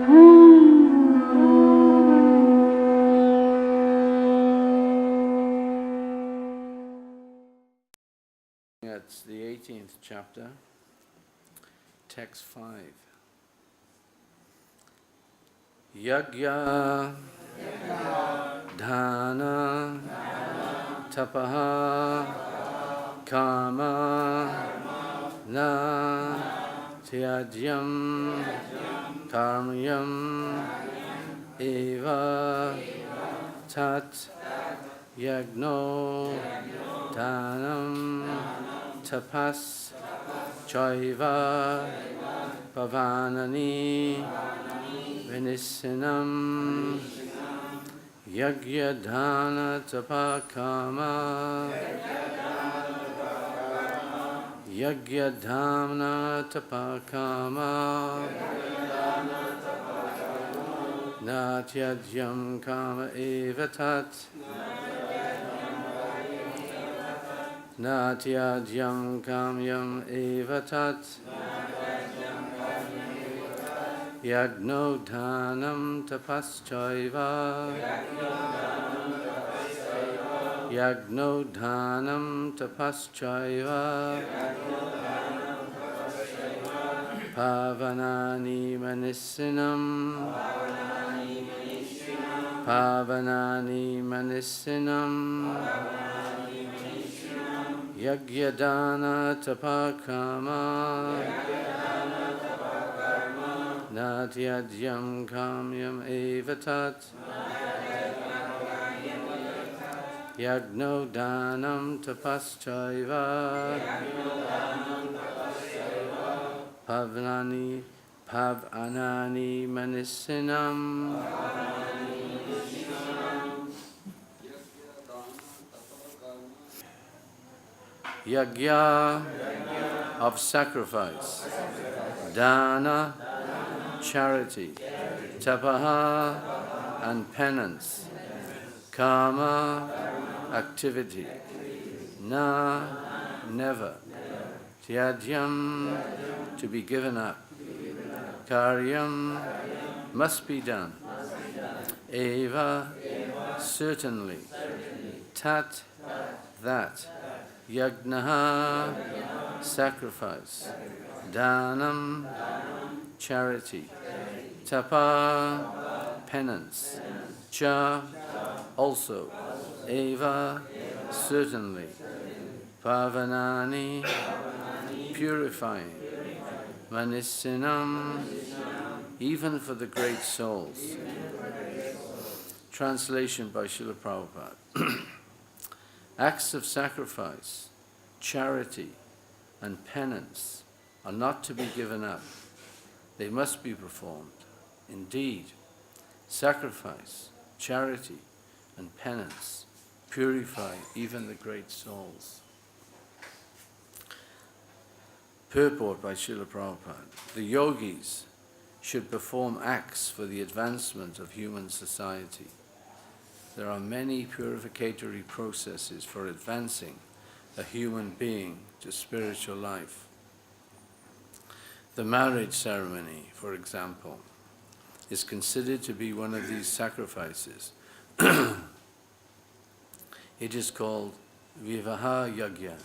It's the 18th chapter, text 5. Yagya, dhana, tapaha, kama, na, tyajyam, karmayam, eva, tat, yagno, dhanam, tapas, chaiva, pavanani, vinisinam, yagya dhana tapakama, yagya dhana tapakama, natyajyam kama evatat, natyajyam kamyam evatat, yagno dhanam tapaschaiva, yagno dhanam tapaschaiva, pavanani manisinam, pavanani manisinam, yagyadana tapakama, natyajyam kamyam evatat, yagno dhanam tapaschaiva, pavanani manisinam, yagya of sacrifice, dana, charity, tapaha, and penance, kama, activity, na, never, tyajyam, to be given up, karyam, must be done, eva, certainly, tat, that, yagnaha, sacrifice, dhanam, charity, tapa, penance, cha, also, eva, certainly, pavanani, purifying, manisinam, even for the great souls. Translation by Srila Prabhupada. Acts of sacrifice, charity, and penance are not to be given up. They must be performed. Indeed, sacrifice, charity, and penance purify even the great souls. Purport by Srila Prabhupada. The yogis should perform acts for the advancement of human society. There are many purificatory processes for advancing a human being to spiritual life. The marriage ceremony, for example, is considered to be one of these sacrifices. It is called Vivaha Yagya.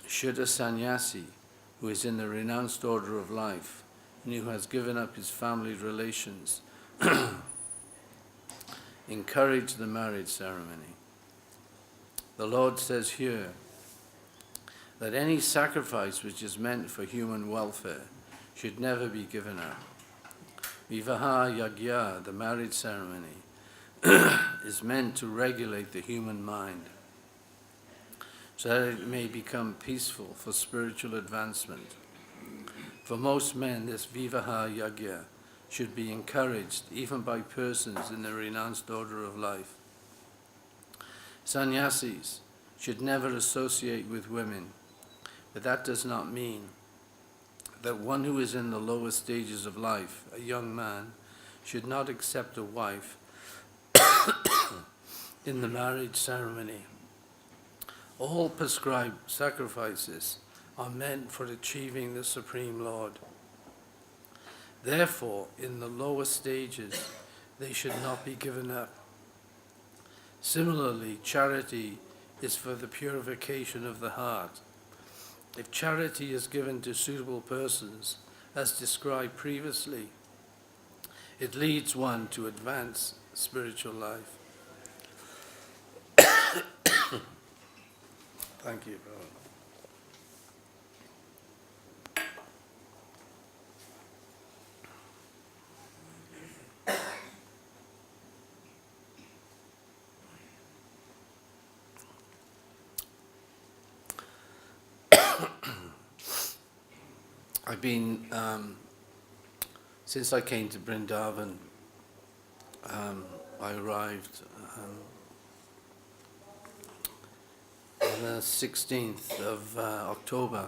Should a sannyasi, who is in the renounced order of life and who has given up his family relations, encourage the marriage ceremony. The Lord says here that any sacrifice which is meant for human welfare should never be given up. Vivaha Yagya, the marriage ceremony, is meant to regulate the human mind so that it may become peaceful for spiritual advancement. For most men, this Vivaha Yagya should be encouraged even by persons in the renounced order of life. Sannyasis should never associate with women, but that does not mean that one who is in the lower stages of life, a young man, should not accept a wife in the marriage ceremony. All prescribed sacrifices are meant for achieving the Supreme Lord. Therefore, in the lower stages, they should not be given up. Similarly, charity is for the purification of the heart. If charity is given to suitable persons, as described previously, it leads one to advance spiritual life. Thank you, brother. I've been, since I came to Vrindavan, I arrived on the 16th of October,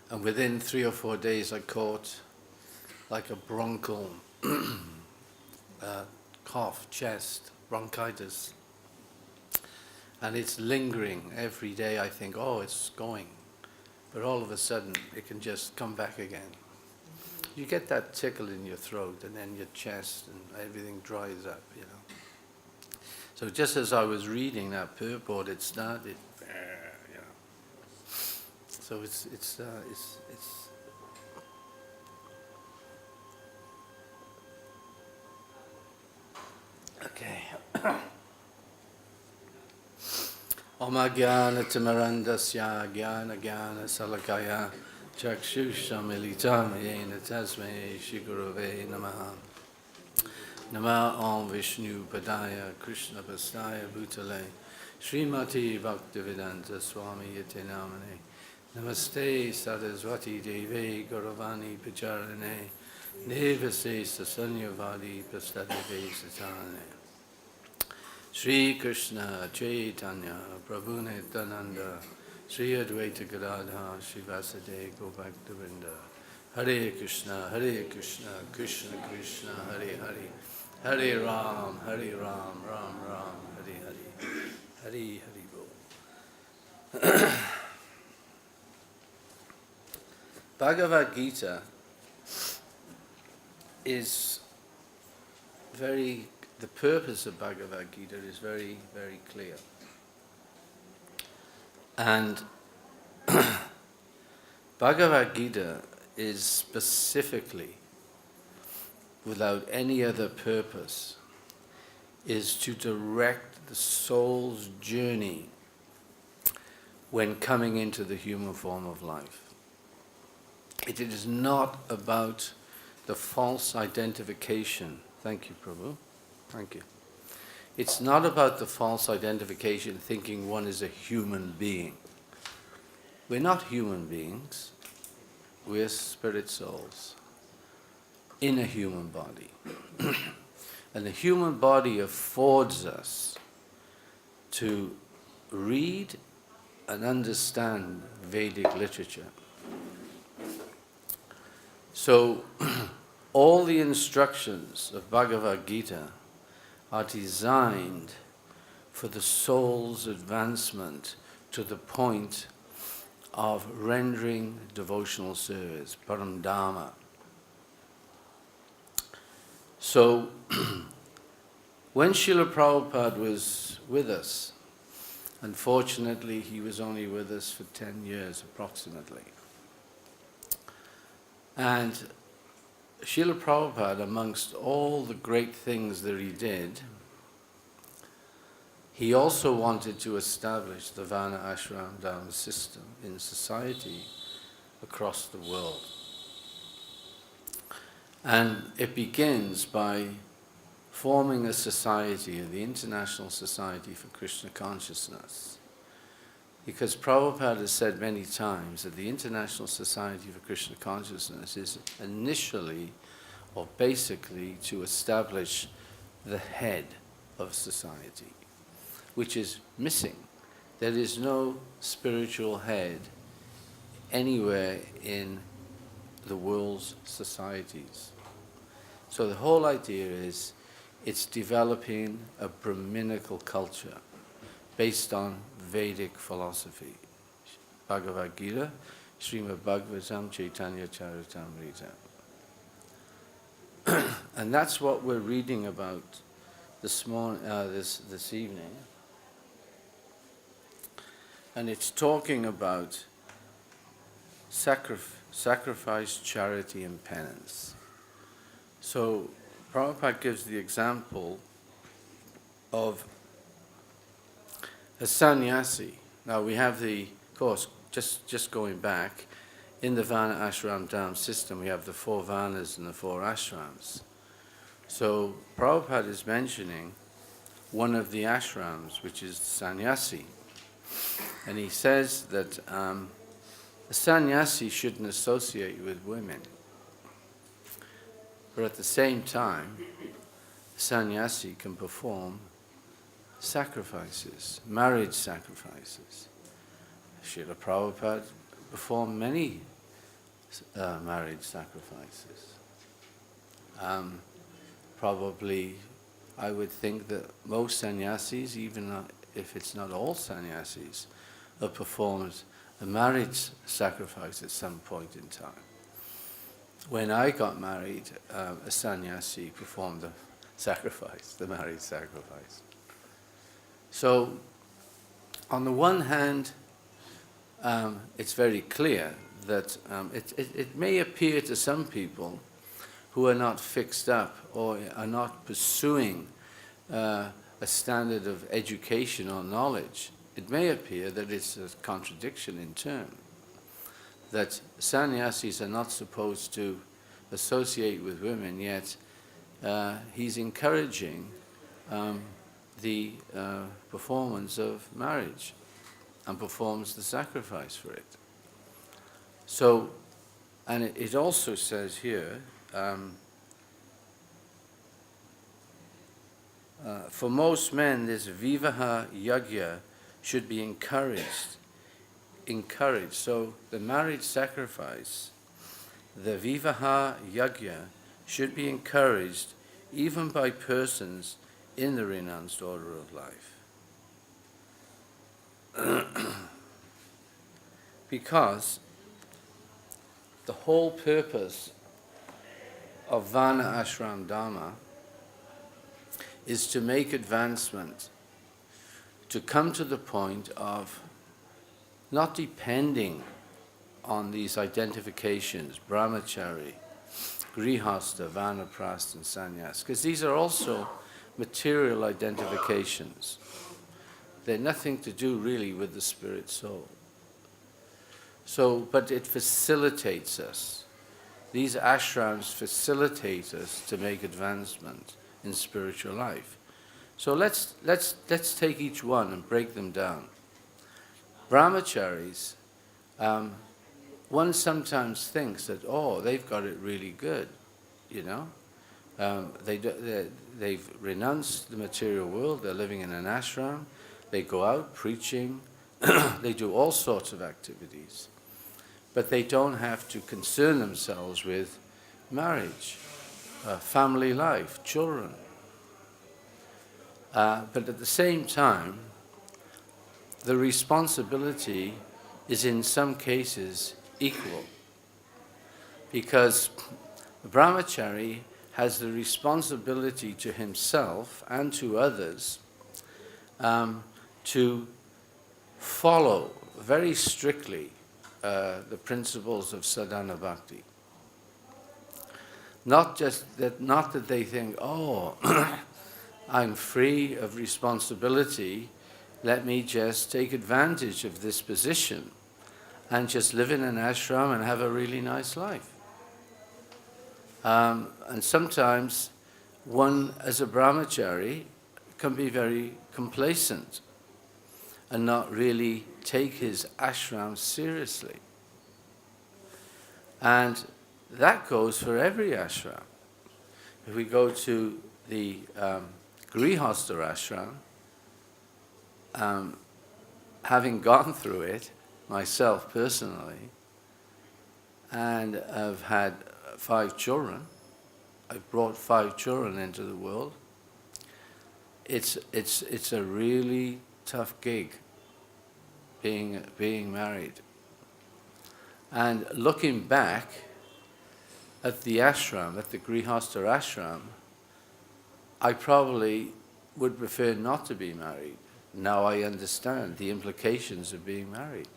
and within 3 or 4 days I caught like a bronchial cough, chest, bronchitis, and it's lingering every day. I think, oh, it's going. But all of a sudden, it can just come back again. You get that tickle in your throat, and then your chest, and everything dries up, you know. So just as I was reading that purport, it started, you know. So it's okay. Om Jnana Timirandasya Jnana Jnana Salakaya Chakshusha Militam Yena Tasmai Shri Gurave Namaha. Nama Om Vishnu Padaya Krishna Pastaya Bhutale Srimati Bhaktivedanta Swami Yate Namane Namaste Saraswati Deve Gauravani Pacharane Nevase Sasanyavadi Pastadeve Satane Shri Krishna Chaitanya Prabhu Nityananda Shri Advaita Gadadha Shri Vasudeva Gopakta Hare Krishna Krishna Krishna Hare Hare Hare Ram Ram Ram Hare Hare Hare Bol. Bhagavad-Gita is the purpose of Bhagavad-Gita is very, very clear. And Bhagavad-Gita is specifically, without any other purpose, is to direct the soul's journey when coming into the human form of life. It is not about the false identification. Thank you, Prabhu. Thank you. It's not about the false identification, thinking one is a human being. We're not human beings. We're spirit souls in a human body. And the human body affords us to read and understand Vedic literature. So, all the instructions of Bhagavad-Gita are designed for the soul's advancement to the point of rendering devotional service, param dharma. So, when Srila Prabhupada was with us, unfortunately he was only with us for 10 years approximately. And Srila Prabhupada, amongst all the great things that he did, he also wanted to establish the Varna Ashram Dharma system in society across the world. And it begins by forming a society, the International Society for Krishna Consciousness. Because Prabhupada has said many times that the International Society for Krishna Consciousness is initially, or basically, to establish the head of society, which is missing. There is no spiritual head anywhere in the world's societies. So the whole idea is it's developing a Brahminical culture based on Vedic philosophy. Bhagavad-Gita, Srimad Bhagavatam, Chaitanya Charitamrita. And that's what we're reading about this evening. And it's talking about sacrifice, charity, and penance. So Prabhupada gives the example of a sannyasi. Now we have of course, just going back, in the Varna Ashram Dham system we have the 4 Varnas and the 4 ashrams. So Prabhupada is mentioning one of the ashrams, which is sannyasi. And he says that a sannyasi shouldn't associate with women. But at the same time, a sannyasi can perform sacrifices, marriage sacrifices. Srila Prabhupada performed many marriage sacrifices. Probably, I would think that most sannyasis, even if it's not all sannyasis, have performed a marriage sacrifice at some point in time. When I got married, a sannyasi performed the sacrifice, the marriage sacrifice. So, on the one hand, it's very clear that it may appear to some people who are not fixed up or are not pursuing a standard of education or knowledge, it may appear that it's a contradiction in term, that sannyasis are not supposed to associate with women, yet he's encouraging the performance of marriage and performs the sacrifice for it. So, and it also says here, for most men, this vivaha yagya should be encouraged. So the marriage sacrifice, the vivaha yagya, should be encouraged even by persons in the renounced order of life. Because the whole purpose of Varna Ashram Dharma is to make advancement, to come to the point of not depending on these identifications, brahmachari, grihastha, vanaprastha, and sannyas, because these are also material identifications. They're nothing to do really with the spirit soul. So, but it facilitates us. These ashrams facilitate us to make advancement in spiritual life. So let's take each one and break them down. Brahmacharis, one sometimes thinks that, they've got it really good, you know. They've renounced the material world, they're living in an ashram, they go out preaching, they do all sorts of activities. But they don't have to concern themselves with marriage, family life, children. But at the same time, the responsibility is in some cases equal. Because the brahmachari has the responsibility to himself and to others to follow very strictly the principles of sadhana bhakti. Not that they think, I'm free of responsibility, let me just take advantage of this position and just live in an ashram and have a really nice life. And sometimes one, as a brahmachari, can be very complacent and not really take his ashram seriously. And that goes for every ashram. If we go to the grihastha ashram, having gone through it myself personally, and I've had 5 children, I've brought 5 children into the world, it's a really tough gig being married. And looking back, at the ashram, at the Grihastha ashram, I probably would prefer not to be married. Now I understand the implications of being married.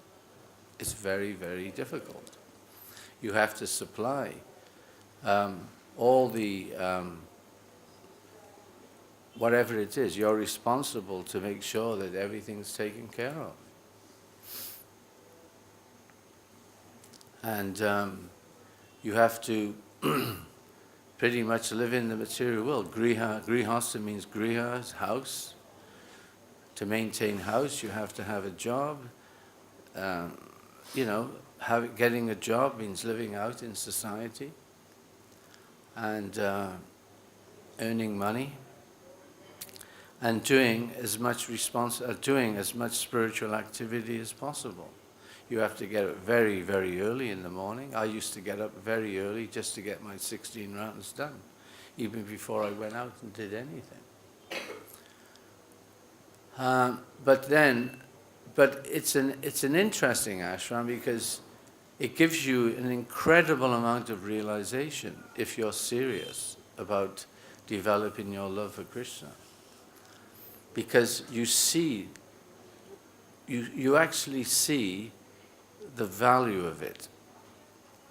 It's very, very difficult. You have to supply all the, whatever it is, you're responsible to make sure that everything's taken care of. And you have to pretty much live in the material world. Grihastha means griha, house. To maintain house, you have to have a job. Getting a job means living out in society and earning money and doing as much spiritual activity as possible. You have to get up very, very early in the morning. I used to get up very early just to get my 16 rounds done, even before I went out and did anything. But it's an interesting ashram because it gives you an incredible amount of realization if you're serious about developing your love for Krishna. Because you actually see the value of it.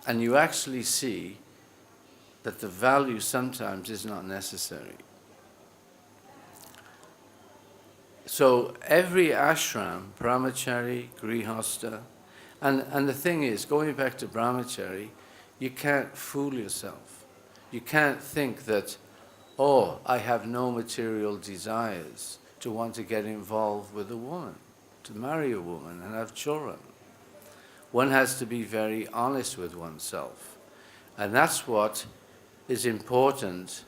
And you actually see that the value sometimes is not necessary. So every ashram, brahmachari, grihastha, and the thing is, going back to brahmachari, you can't fool yourself. You can't think that, oh, I have no material desires to want to get involved with a woman, to marry a woman and have children. One has to be very honest with oneself. And that's what is important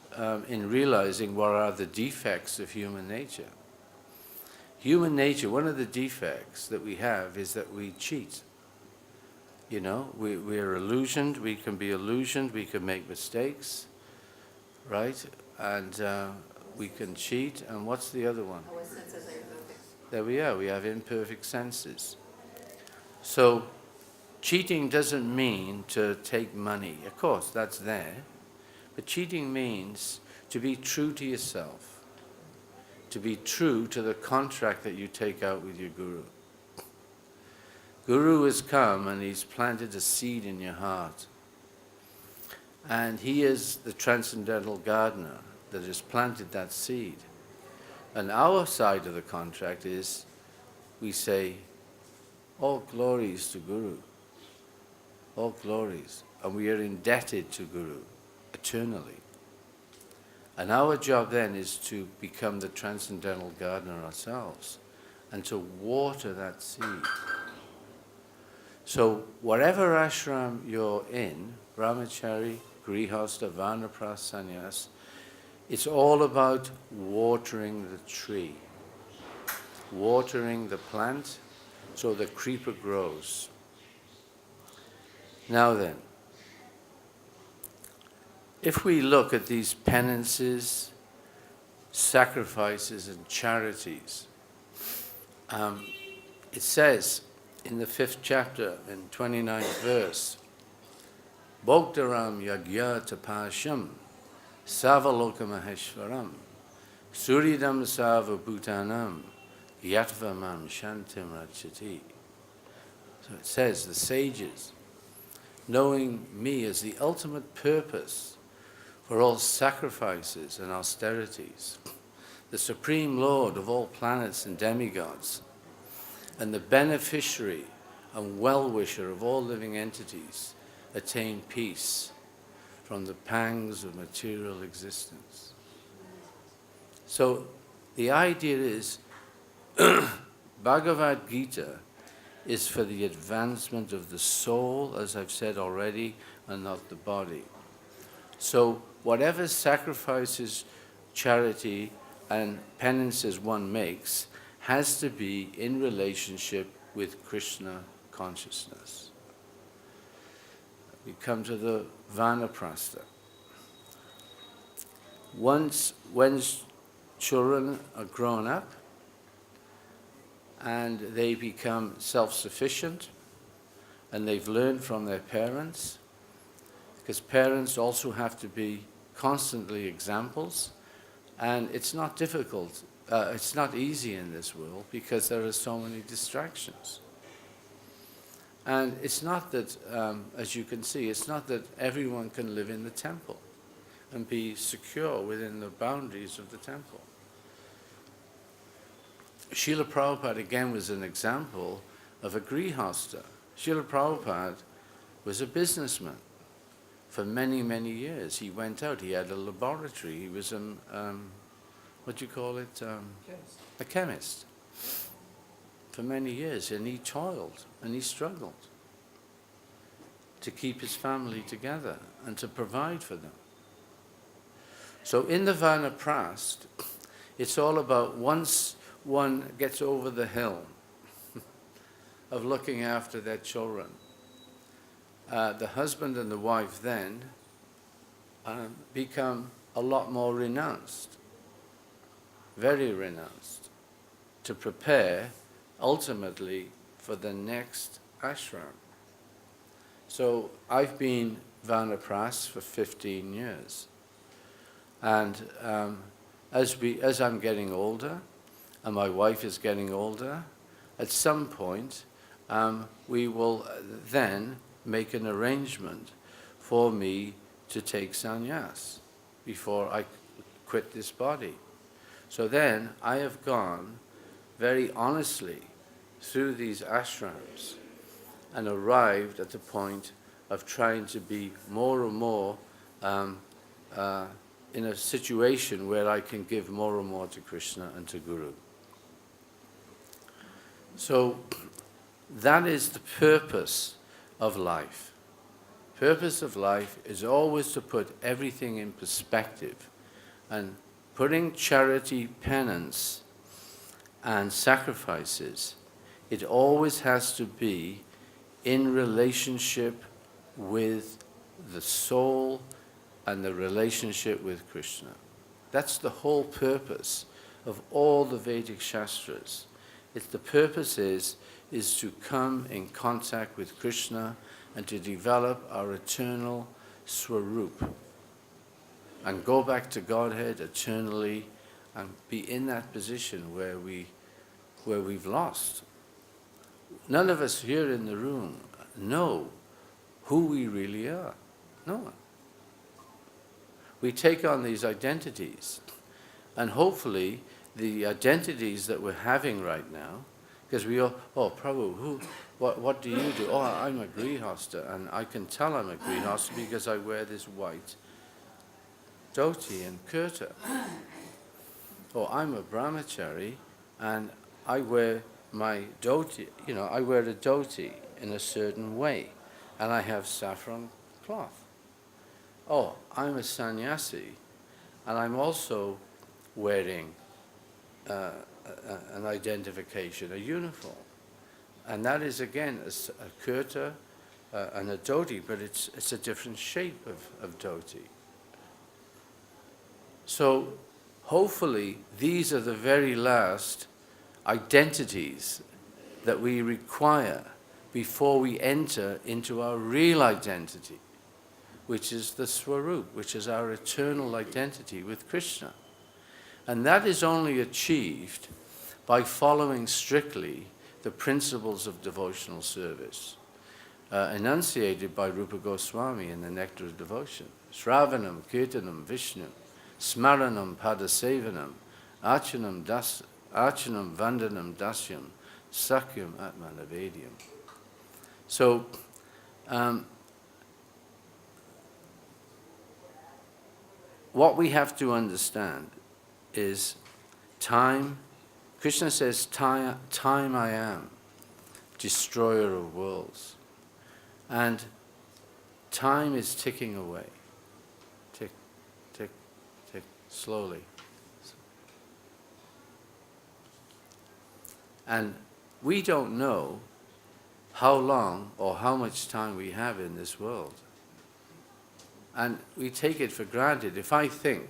in realizing what are the defects of human nature. Human nature, one of the defects that we have is that we cheat. You know, we're illusioned, we can be illusioned, we can make mistakes, right? And we can cheat, and what's the other one? Our senses are imperfect. There we are, we have imperfect senses. So, cheating doesn't mean to take money. Of course, that's there. But cheating means to be true to yourself, to be true to the contract that you take out with your guru. Guru has come and he's planted a seed in your heart. And he is the transcendental gardener that has planted that seed. And our side of the contract is, we say, all glories to Guru. All glories. And we are indebted to Guru eternally. And our job then is to become the transcendental gardener ourselves and to water that seed. So whatever ashram you're in, brahmachari, grihastha, vanaprastha, sannyas, it's all about watering the tree, watering the plant so the creeper grows. Now then, if we look at these penances, sacrifices and charities, it says in the 5th chapter, in 29th verse, Bhoktaram yagya tapasham savaloka maheshwaram suridam savabhutanam yatvamam shantim rachati. So it says, the sages, knowing me as the ultimate purpose for all sacrifices and austerities, the Supreme Lord of all planets and demigods, and the beneficiary and well-wisher of all living entities, attain peace from the pangs of material existence. So the idea is, Bhagavad-Gita is for the advancement of the soul, as I've said already, and not the body. So whatever sacrifices, charity, and penances one makes has to be in relationship with Krishna consciousness. We come to the vanaprastha. When children are grown up and they become self-sufficient and they've learned from their parents, because parents also have to be constantly examples, and it's not difficult, it's not easy in this world because there are so many distractions. And it's not that, as you can see, it's not that everyone can live in the temple and be secure within the boundaries of the temple. Srila Prabhupada again was an example of a grihasta. Srila Prabhupada was a businessman for many, many years. He went out, he had a laboratory, he was what do you call it? Chemist. A chemist for many years, and he toiled and he struggled to keep his family together and to provide for them. So in the Vanaprastha, it's all about once one gets over the hill of looking after their children, the husband and the wife then become a lot more renounced, very renounced, to prepare ultimately for the next ashram. So I've been Vanaprastha for 15 years. And as I'm getting older, and my wife is getting older, at some point we will then make an arrangement for me to take sannyas before I quit this body. So then I have gone very honestly through these ashrams and arrived at the point of trying to be more and more in a situation where I can give more and more to Krishna and to Guru. So that is the purpose of life. Purpose of life is always to put everything in perspective, and putting charity, penance, and sacrifices, it always has to be in relationship with the soul and the relationship with Krishna. That's the whole purpose of all the Vedic Shastras. The purpose is to come in contact with Krishna and to develop our eternal Swarup and go back to Godhead eternally and be in that position where we've lost. None of us here in the room know who we really are. No one. We take on these identities, and hopefully the identities that we're having right now, because we all, oh Prabhu, what do you do? Oh, I'm a grihasta, and I can tell I'm a grihasta because I wear this white dhoti and kurta. Or I'm a brahmachari, and I wear my dhoti, I wear a dhoti in a certain way, and I have saffron cloth. Oh, I'm a sannyasi, and I'm also wearing an identification, a uniform. And that is, again, a kurta and a dhoti, but it's a different shape of dhoti. So hopefully these are the very last identities that we require before we enter into our real identity, which is the Swarup, which is our eternal identity with Krishna. And that is only achieved by following strictly the principles of devotional service, enunciated by Rupa Goswami in the Nectar of Devotion. Shravanam, Kirtanam, Vishnu, Smaranam, Padasevanam, Archanam, Vandanam, Dasyam, Sakyam, Atmanavedyam. So, what we have to understand is time. Krishna says, time I am, destroyer of worlds. And time is ticking away. Tick, tick, tick, slowly. And we don't know how long or how much time we have in this world. And we take it for granted. If I think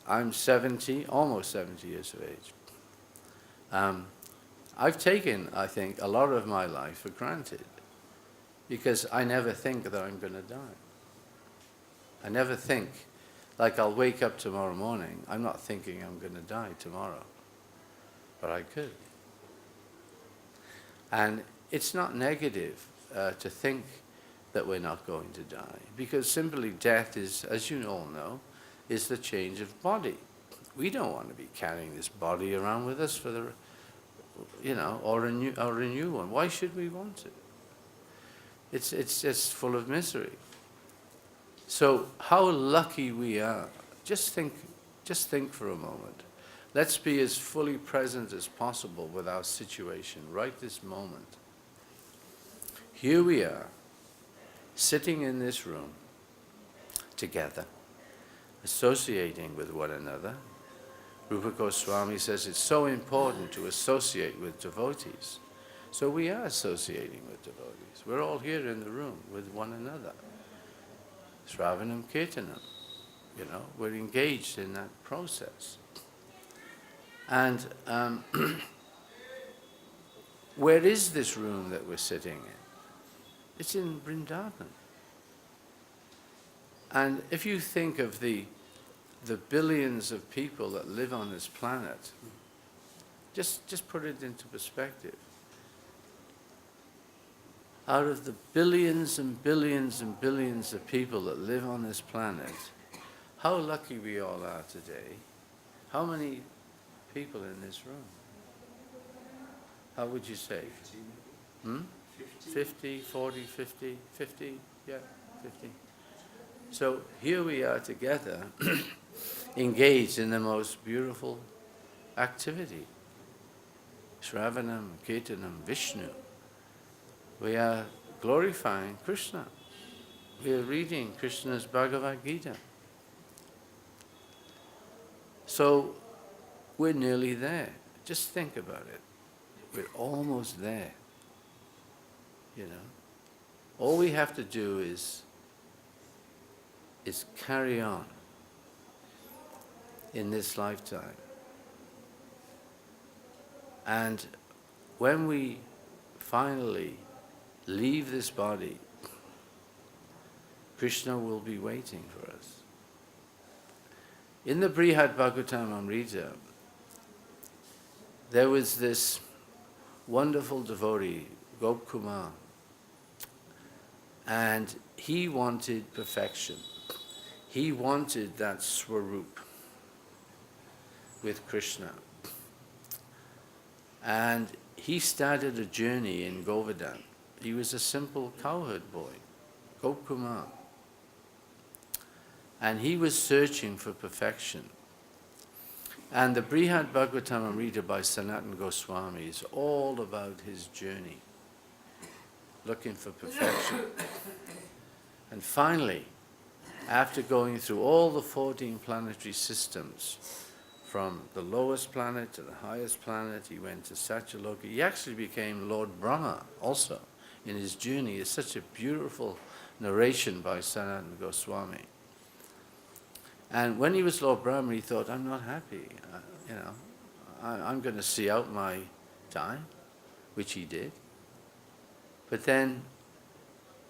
I'm 70, almost 70 years of age, I've taken, I think, a lot of my life for granted because I never think that I'm going to die. I never think, like I'll wake up tomorrow morning, I'm not thinking I'm going to die tomorrow, but I could. And it's not negative to think that we're not going to die, because simply death is, as you all know, is the change of body. We don't want to be carrying this body around with us for the, or a new one. Why should we want to? It's just full of misery. So how lucky we are. Just think for a moment. Let's be as fully present as possible with our situation right this moment. Here we are, sitting in this room together, associating with one another. Rupa Goswami says it's so important to associate with devotees. So we are associating with devotees. We're all here in the room with one another. Sravanam Kirtanam, we're engaged in that process. And where is this room that we're sitting in? It's in Vrindavan. And if you think of the billions of people that live on this planet, just put it into perspective. Out of the billions and billions and billions of people that live on this planet, how lucky we all are today. How many people in this room? How would you say? 50, 40, 50, 50, yeah, 50. So here we are together, engaged in the most beautiful activity. Shravanam, Kirtanam, Vishnu. We are glorifying Krishna. We are reading Krishna's Bhagavad-Gita. So we're nearly there. Just think about it. We're almost there. All we have to do is carry on in this lifetime. And when we finally leave this body, Krishna will be waiting for us. In the Brihad Bhagavatamrita, there was this wonderful devotee, Gopkumar, and he wanted perfection. He wanted that swarup with Krishna. And he started a journey in Govardhan. He was a simple cowherd boy, Gopkumar. And he was searching for perfection. And the Brihad Bhagavatamrita by Sanatana Goswami is all about his journey, looking for perfection. And finally, after going through all the 14 planetary systems, from the lowest planet to the highest planet, he went to Satyaloka. He actually became Lord Brahma also in his journey. It's such a beautiful narration by Sanatana Goswami. And when he was Lord Brahma, he thought, I'm not happy. I'm going to see out my time, which he did. But then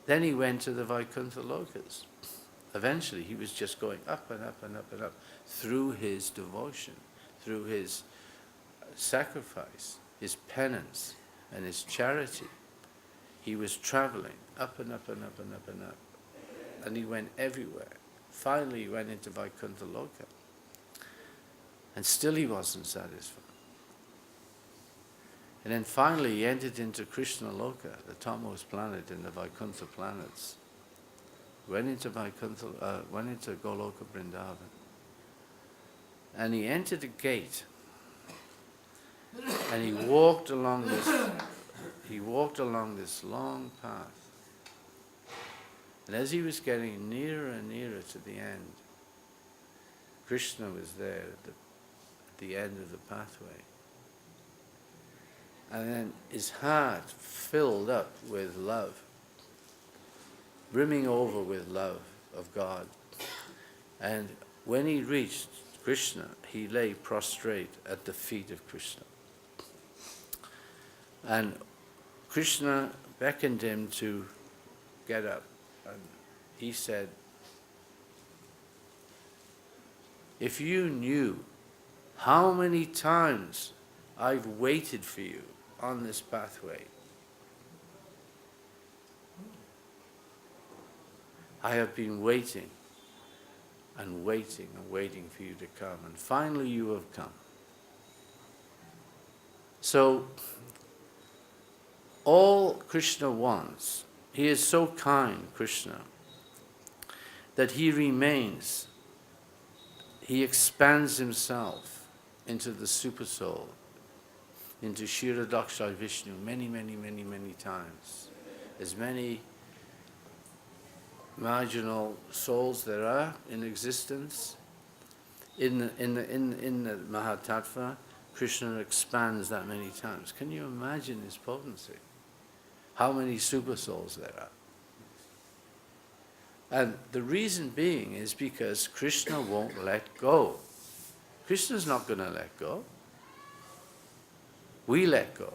he went to the Vaikuntha Lokas. Eventually, he was just going up and up and up and up through his devotion, through his sacrifice, his penance, and his charity. He was traveling up and up and up and up and up. And he went everywhere. Finally, he went into Vaikuntha Loka. And still he wasn't satisfied. And then finally, he entered into Krishna Loka, the topmost planet in the Vaikuntha planets. Went into Goloka Vrindavan. And he entered a gate. And he walked along this long path. And as he was getting nearer and nearer to the end, Krishna was there at the end of the pathway. And then his heart filled up with love, brimming over with love of God. And when he reached Krishna, he lay prostrate at the feet of Krishna. And Krishna beckoned him to get up. And he said, if you knew how many times I've waited for you on this pathway. I have been waiting and waiting and waiting for you to come, and finally you have come. So, all Krishna wants, he is so kind, Krishna, that he remains, he expands himself into the Supersoul, into Kshirodakshai Vishnu many, many, many, many times. As many marginal souls there are in existence, in the Mahatattva, Krishna expands that many times. Can you imagine his potency? How many super souls there are? And the reason being is because Krishna won't let go. Krishna's not going to let go. We let go.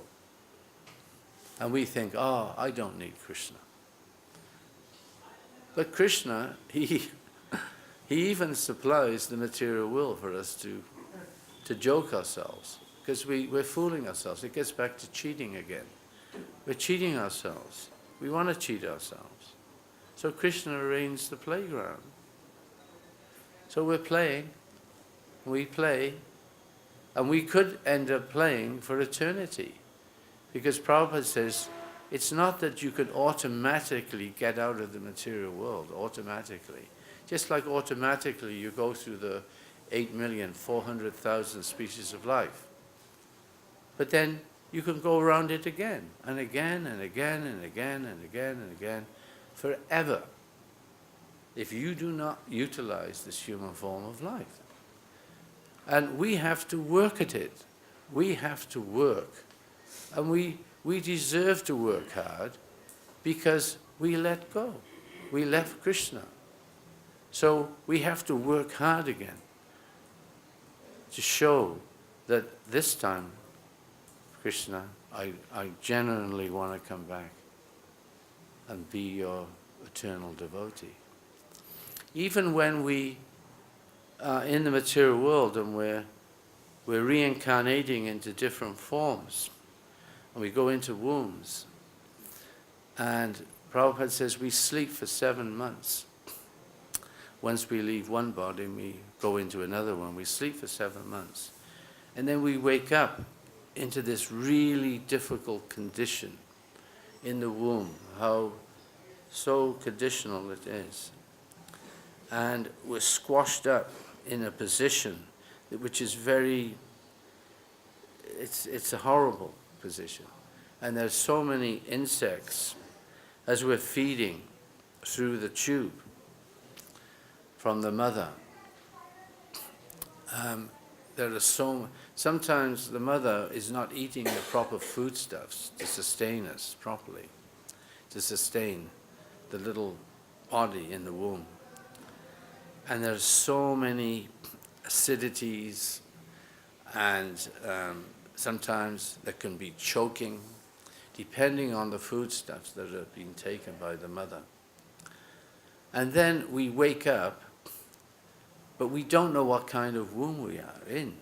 And we think, oh, I don't need Krishna. But Krishna, he even supplies the material will for us to joke ourselves, because we're fooling ourselves. It gets back to cheating again. We're cheating ourselves. We want to cheat ourselves. So Krishna arranged the playground. So we're playing, we play, and we could end up playing for eternity. Because Prabhupada says, it's not that you could automatically get out of the material world, automatically. Just like automatically you go through the 8,400,000 species of life. But then you can go around it again, and again, and again, and again, and again, and again, forever, if you do not utilize this human form of life. And we have to work at it. We have to work. And we deserve to work hard because we let go. We left Krishna. So we have to work hard again to show that this time, Krishna, I genuinely want to come back and be your eternal devotee. Even when we are in the material world and we're reincarnating into different forms, and we go into wombs, and Prabhupada says we sleep for 7 months. Once we leave one body and we go into another one, we sleep for 7 months. And then we wake up into this really difficult condition in the womb, how so conditional it is. And we're squashed up in a position which is very, it's a horrible position. And there's so many insects as we're feeding through the tube from the mother. There are sometimes the mother is not eating the proper foodstuffs to sustain us properly, to sustain the little body in the womb. And there's so many acidities, and sometimes there can be choking, depending on the foodstuffs that are being taken by the mother. And then we wake up, but we don't know what kind of womb we are in.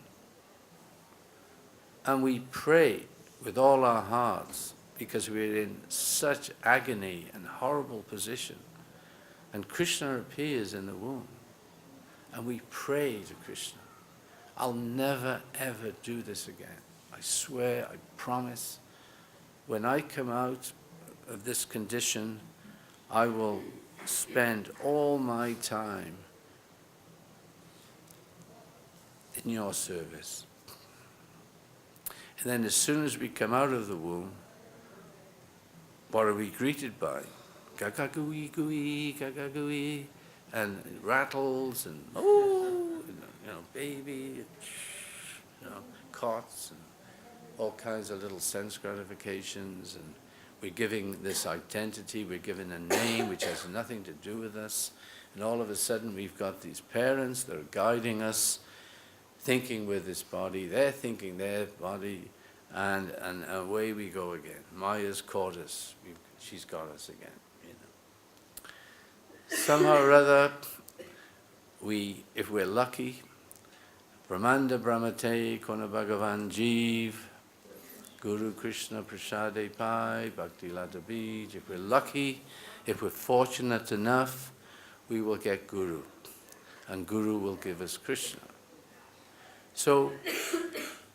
And we pray with all our hearts because we're in such agony and horrible position. And Krishna appears in the womb. And we pray to Krishna, I'll never ever do this again. I swear, I promise. When I come out of this condition, I will spend all my time in your service. And then as soon as we come out of the womb, what are we greeted by? Gagagui, gui, gagagui, and it rattles, and baby, cots, and all kinds of little sense gratifications, and we're giving this identity, we're given a name which has nothing to do with us, and all of a sudden we've got these parents that are guiding us, thinking with this body, they're thinking their body, and away we go again. Maya's caught us, she's got us again. Somehow or other, if we're lucky, Brahmanda Brahmate Kona Bhagavan Jeev, Guru Krishna Prasade Pai, Bhakti Lata Bij. If we're lucky, if we're fortunate enough, we will get Guru. And Guru will give us Krishna. So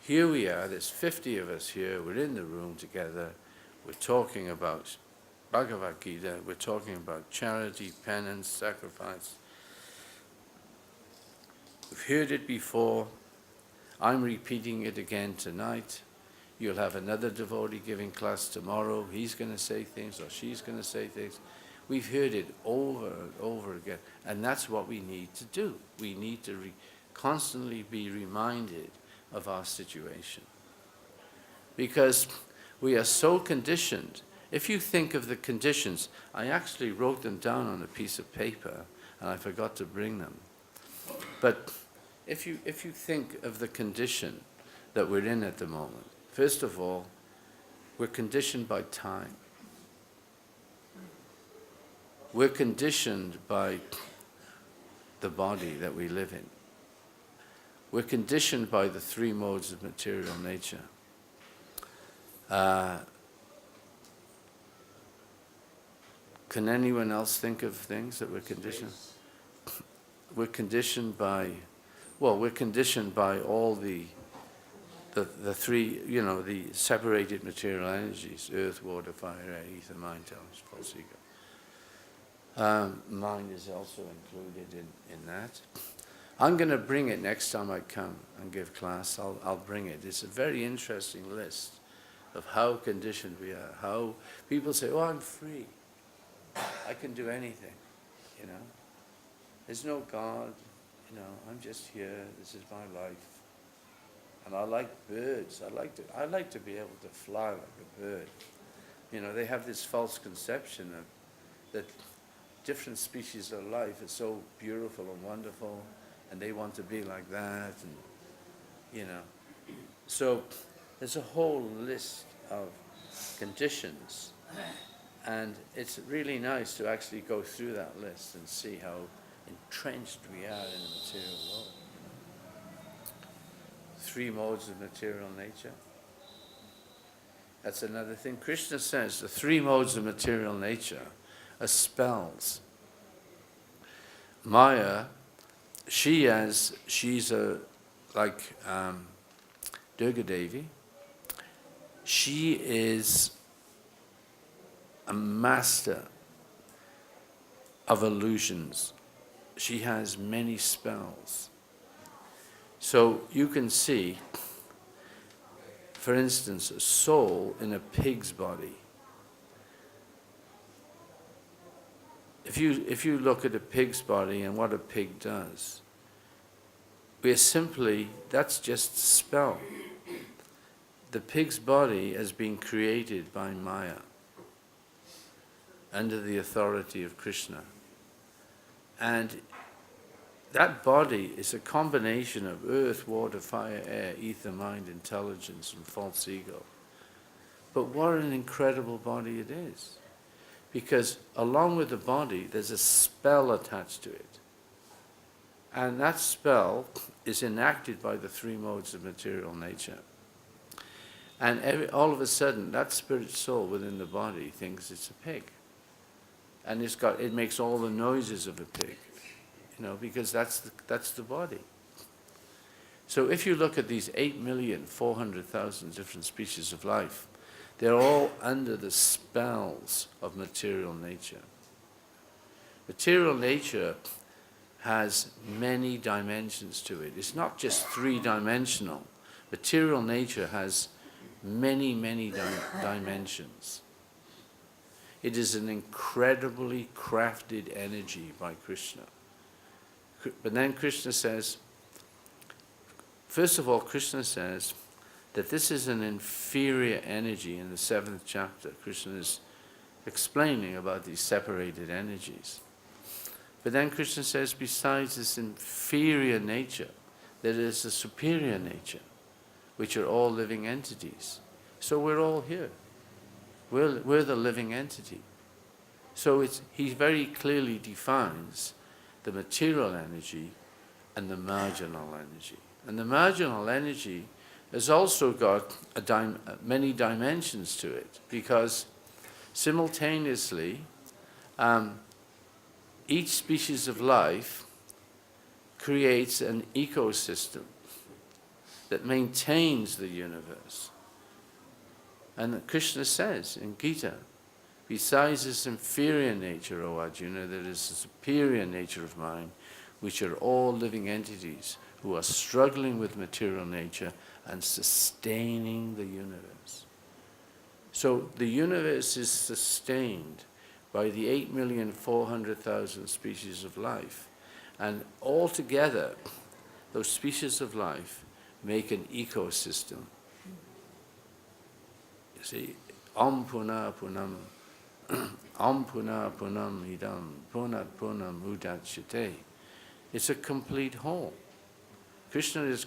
here we are, there's 50 of us here, we're in the room together, we're talking about Bhagavad-Gita, we're talking about charity, penance, sacrifice. We've heard it before, I'm repeating it again tonight. You'll have another devotee giving class tomorrow, he's going to say things or she's going to say things. We've heard it over and over again, and that's what we need to do. We need to constantly be reminded of our situation. Because we are so conditioned. If you think of the conditions, I actually wrote them down on a piece of paper, and I forgot to bring them. But if you think of the condition that we're in at the moment, first of all, we're conditioned by time. We're conditioned by the body that we live in. We're conditioned by the three modes of material nature. Can anyone else think of things that we're conditioned? We're conditioned by, well, we're conditioned by all the three, the separated material energies: earth, water, fire, air, ether, mind, intelligence, false ego. Mind is also included in that. I'm going to bring it next time I come and give class. I'll bring it. It's a very interesting list of how conditioned we are. How people say, "Oh, I'm free. I can do anything." There's no God. I'm just here. This is my life. And I like birds. I like to be able to fly like a bird. They have this false conception of that different species of life are so beautiful and wonderful, and they want to be like that, and So there's a whole list of conditions, and it's really nice to actually go through that list and see how entrenched we are in the material world. Three modes of material nature. That's another thing. Krishna says the three modes of material nature are spells. Maya, she's like Durga Devi. She is a master of illusions. She has many spells. So you can see, for instance, a soul in a pig's body. If you look at a pig's body and what a pig does, that's just a spell. The pig's body has been created by Maya under the authority of Krishna. And that body is a combination of earth, water, fire, air, ether, mind, intelligence, and false ego. But what an incredible body it is. Because along with the body, there's a spell attached to it. And that spell is enacted by the three modes of material nature. And all of a sudden, that spirit soul within the body thinks it's a pig. And it makes all the noises of a pig, because that's the body. So if you look at these 8,400,000 different species of life, they're all under the spells of material nature. Material nature has many dimensions to it. It's not just three-dimensional. Material nature has many, many dimensions. It is an incredibly crafted energy by Krishna. But then Krishna says, first of all, Krishna says that this is an inferior energy in the 7th chapter. Krishna is explaining about these separated energies. But then Krishna says, besides this inferior nature, there is a superior nature, which are all living entities. So we're all here. We're the living entity. So he very clearly defines the material energy and the marginal energy. And the marginal energy has also got many dimensions to it, because simultaneously each species of life creates an ecosystem that maintains the universe. And Krishna says in Gita, besides this inferior nature, O Arjuna, there is a superior nature of mind, which are all living entities who are struggling with material nature and sustaining the universe. So the universe is sustained by the 8,400,000 species of life. And altogether, those species of life make an ecosystem. You see, Om Puna Punam, Om Puna Punam Idam, Punat Punam Udachyate. It's a complete whole. Krishna has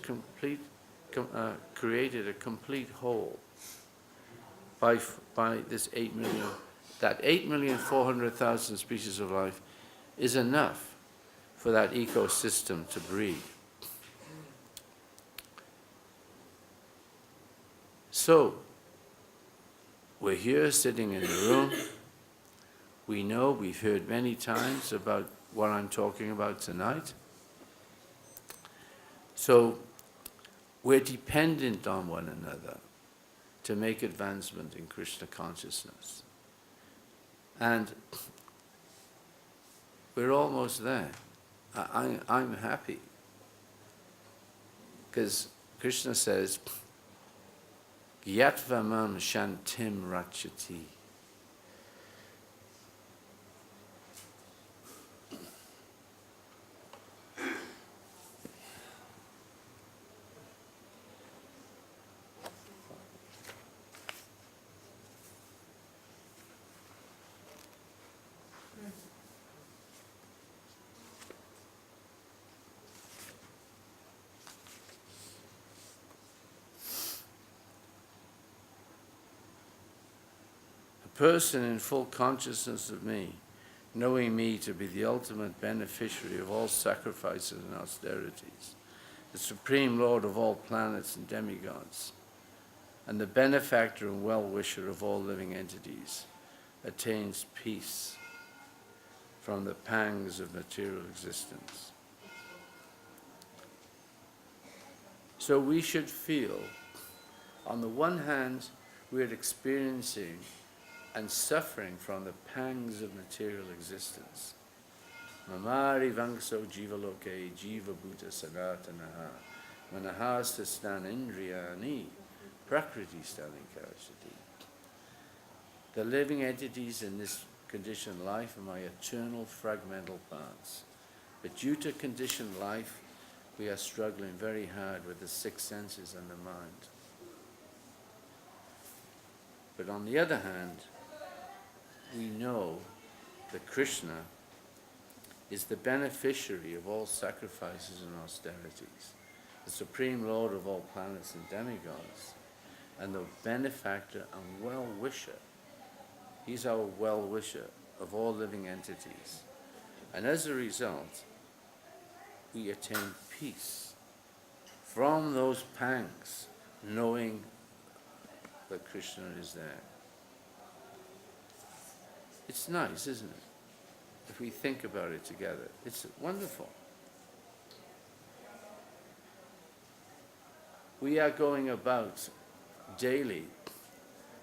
created a complete whole by this 8 million. That 8,400,000 species of life is enough for that ecosystem to breed. So, we're here sitting in the room. We know, we've heard many times about what I'm talking about tonight. So, we're dependent on one another to make advancement in Krishna consciousness. And we're almost there. I'm happy. Because Krishna says, Yatvamam Shantim Rachati. Person in full consciousness of me, knowing me to be the ultimate beneficiary of all sacrifices and austerities, the supreme lord of all planets and demigods, and the benefactor and well-wisher of all living entities, attains peace from the pangs of material existence. So we should feel, on the one hand, we're experiencing and suffering from the pangs of material existence. Mamari vangso jivaloke jiva bhuta sanatanaha manahasta stan indriyani prakriti stani karashati. The living entities in this conditioned life are my eternal fragmental parts. But due to conditioned life, we are struggling very hard with the six senses and the mind. But on the other hand, we know that Krishna is the beneficiary of all sacrifices and austerities, the supreme lord of all planets and demigods, and the benefactor and well-wisher. He's our well-wisher of all living entities. And as a result, we attain peace from those pangs, knowing that Krishna is there. It's nice, isn't it? If we think about it together, it's wonderful. We are going about daily.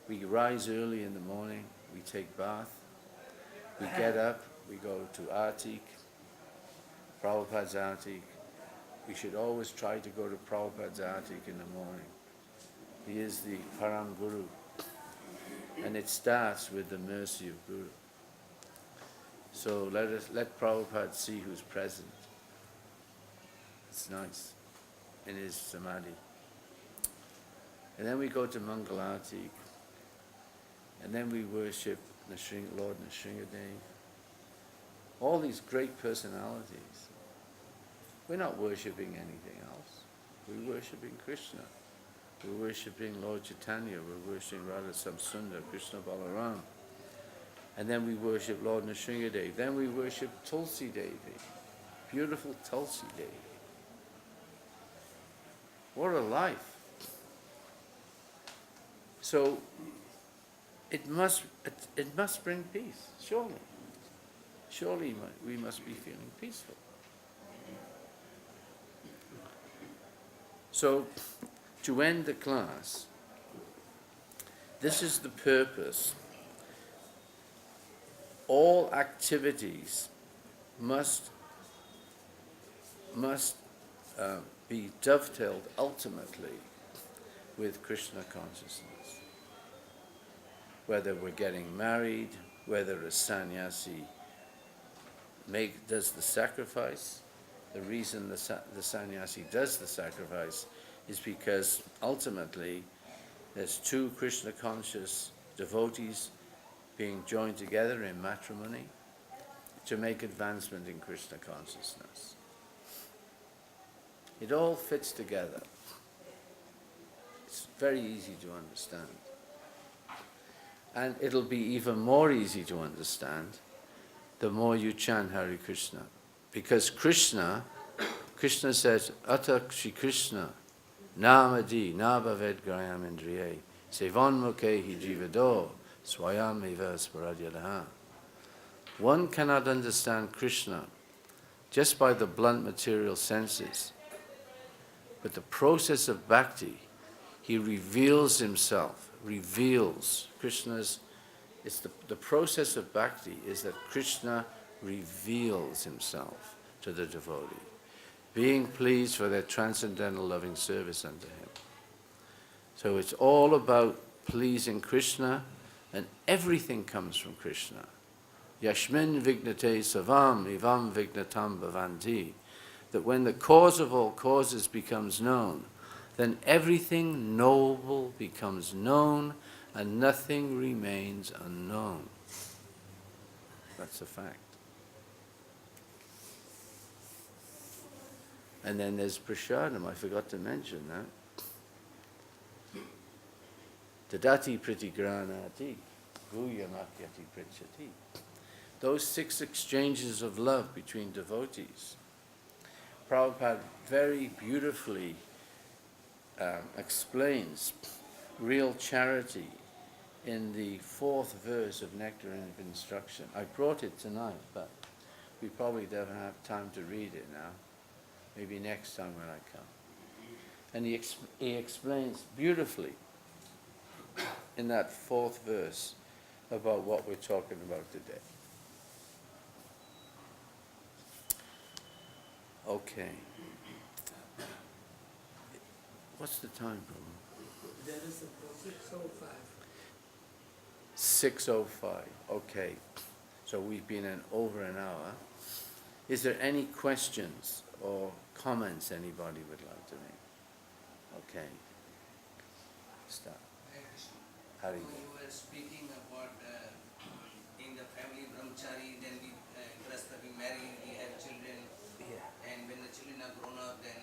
We rise early in the morning, we take bath, we get up, we go to Artik, Prabhupada's Artik. We should always try to go to Prabhupada's Artik in the morning. He is the Param Guru. And it starts with the mercy of Guru. So let Prabhupada see who's present. It's nice in his samadhi. And then we go to Mangalarti. And then we worship Lord Nrsingadev. All these great personalities. We're not worshipping anything else. We're worshipping Krishna. We're worshipping Lord Chaitanya, we're worshipping Radha Samsundar, Krishna Balaram. And then we worship Lord Nrsingadev. Then we worship Tulsi Devi, beautiful Tulsi Devi. What a life. So it must bring peace, surely. Surely we must be feeling peaceful. So, to end the class, this is the purpose. All activities must be dovetailed ultimately with Krishna consciousness. Whether we're getting married, whether a sannyasi does the sacrifice, the reason the sannyasi does the sacrifice is because ultimately there's two Krishna conscious devotees being joined together in matrimony to make advancement in Krishna consciousness. It all fits together. It's very easy to understand. And it'll be even more easy to understand the more you chant Hare Krishna. Because Krishna says, Ata Shri Krishna, Namadi, Nabhaved Grayam Indriye, Sevan Mukhe Jivado, Swayam Eva Sparadyadaha. One cannot understand Krishna just by the blunt material senses. But the process of bhakti, he reveals himself, Krishna's, it's the process of bhakti is that Krishna reveals himself to the devotee, being pleased for their transcendental loving service unto him. So it's all about pleasing Krishna, and everything comes from Krishna. Yashmin vignate savam ivam vignatam bhavanti. That when the cause of all causes becomes known, then everything noble becomes known and nothing remains unknown. That's a fact. And then there's prasadam, I forgot to mention that. Tadati pratigranati, guyamakyati prichati. Those 6 exchanges of love between devotees. Prabhupada very beautifully explains real charity in the 4th verse of Nectar of Instruction. I brought it tonight, but we probably don't have time to read it now. Maybe next time when I come. And he explains beautifully in that 4th verse about what we're talking about today. Okay. What's the time, Prabhu? There is a 6:05. 6:05. Okay. So we've been in over an hour. Is there any questions or comments anybody would like to make? Okay. Start. Hari. You were speaking about in the family brahmachari, then we marry, we have children, Yeah. and when the children are grown up, then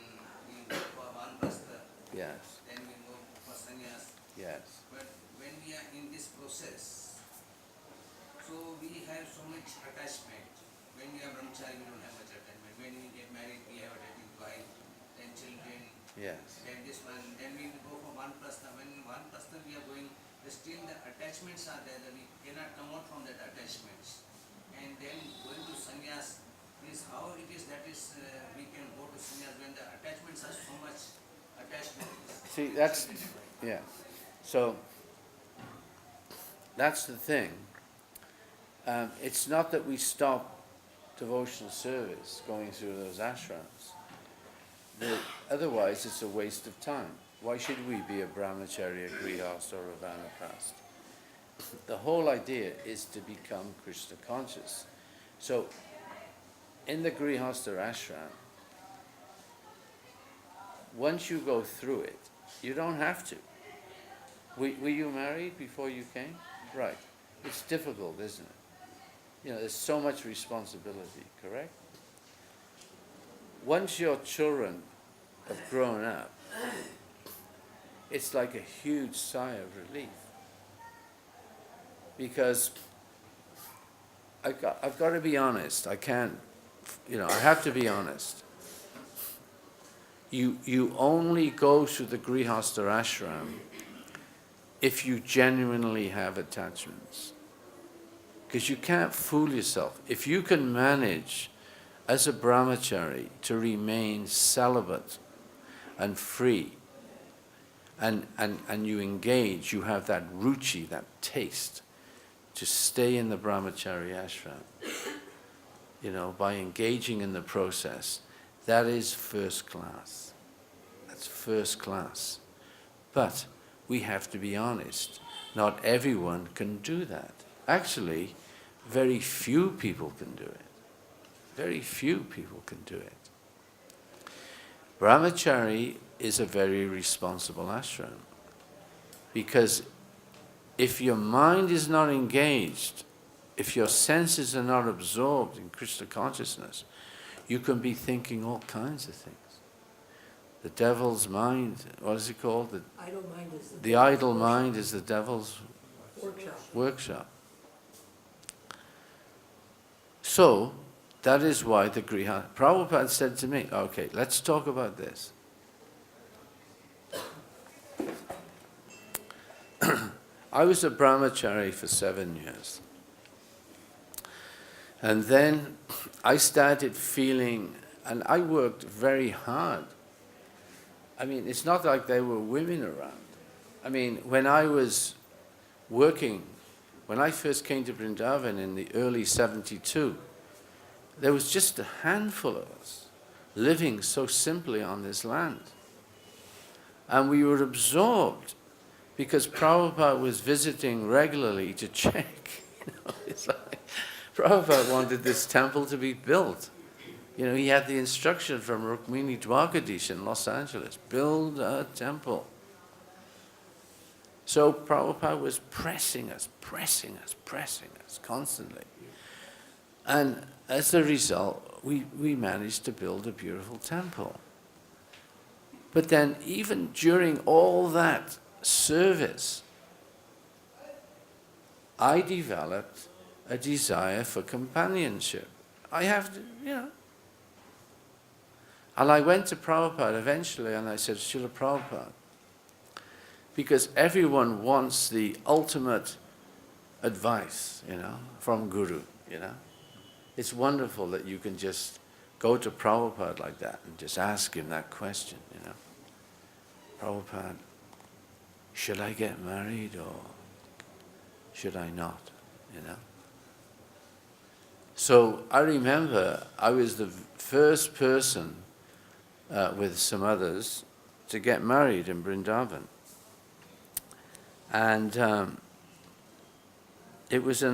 we go for vanprastha, Yes. then we go for sannyas. Yes. But when we are in this process, so we have so much attachment. When we are brahmachari, we don't have much attachment. When we get married, we have attachment wife, then children, Yes. then this one, then we go for vanprastha. When vanprastha we are going, still the attachments are there, that we cannot come out from that attachments. And then going to sannyas is how it is that is we can go to sannyas when the attachments are so much attached to this. See, that's, yeah. So, that's the thing. It's not that we stop devotional service going through those ashrams. Otherwise, it's a waste of time. Why should we be a brahmachari, a grihastha, or a vanaprastha? The whole idea is to become Krishna conscious. So, in the grihastha ashram, once you go through it, you don't have to. Were you married before you came? Right. It's difficult, isn't it? You know, there's so much responsibility, correct? Once your children have grown up, it's like a huge sigh of relief. Because I've got to be honest. I can't, I have to be honest. you only go to the Grihastha ashram if you genuinely have attachments. Because you can't fool yourself. If you can manage as a brahmachari to remain celibate and free, and you engage, you have that ruchi, that taste, to stay in the brahmachari ashram, by engaging in the process, that is first class. That's first class. But we have to be honest. Not everyone can do that. Actually, very few people can do it. Very few people can do it. Brahmachari is a very responsible ashram. Because if your mind is not engaged, if your senses are not absorbed in Krishna consciousness, you can be thinking all kinds of things. The devil's mind, what is it called? The idle mind is the devil's workshop. So, that is why the Griha... Prabhupada said to me, okay, let's talk about this. I was a brahmachari for 7 years. And then I started feeling, and I worked very hard. I mean, it's not like there were women around. I mean, when I was working, when I first came to Vrindavan in the early 72, there was just a handful of us living so simply on this land. And we were absorbed because Prabhupada was visiting regularly to check. It's like, Prabhupada wanted this temple to be built. He had the instruction from Rukmini Dwarkadish in Los Angeles, build a temple. So Prabhupada was pressing us constantly. And as a result, we managed to build a beautiful temple. But then even during all that service, I developed a desire for companionship. I have to, And I went to Prabhupada eventually and I said, Srila Prabhupada, because everyone wants the ultimate advice, from Guru, It's wonderful that you can just go to Prabhupada like that and just ask him that question, Prabhupada, should I get married or should I not, So I remember I was the first person with some others to get married in Vrindavan. And it was an